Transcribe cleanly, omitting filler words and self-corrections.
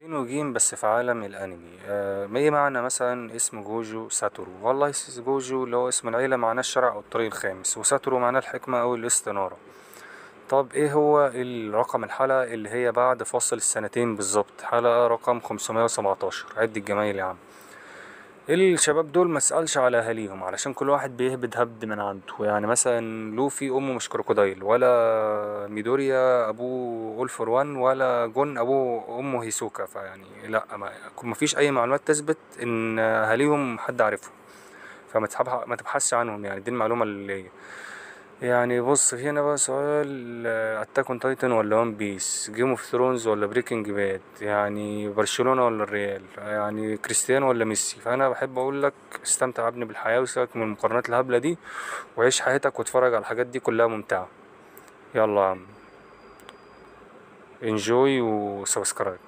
جين وجيم بس في عالم الأنمي. ما إيه معنى مثلا اسم جوجو ساتورو؟ والله جوجو اللي هو اسم العيلة معناه الشرع أو الطريق الخامس، وساتورو معناه الحكمة أو الاستنارة. طب ايه هو الرقم الحلقة اللي هي بعد فاصل السنتين بالظبط؟ حلقة رقم 517. عد الجمايل يا عم. الشباب دول مسألش على أهاليهم علشان كل واحد بيهبد هبد من عنده. يعني مثلا لوفي أمه مش كروكودايل، ولا ميدوريا أبوه أول فور وان، ولا جون أبوه أمه هيسوكا. فيعني لأ، ما فيش أي معلومات تثبت إن أهاليهم حد عارفهم. ما تبحثش عنهم، يعني دي المعلومة اللي يعني. بص، في هنا بقى سؤال: اتاك اون تايتن ولا وان بيس؟ جيم اوف ثرونز ولا بريكنج باد؟ يعني برشلونة ولا الريال؟ يعني كريستيانو ولا ميسي؟ فانا بحب اقول لك استمتع يا ابني بالحياة وسيبك من المقارنات الهبلة دي، وعيش حياتك واتفرج على الحاجات دي كلها ممتعة. يلا يا عم، انجوي وسبسكرايب.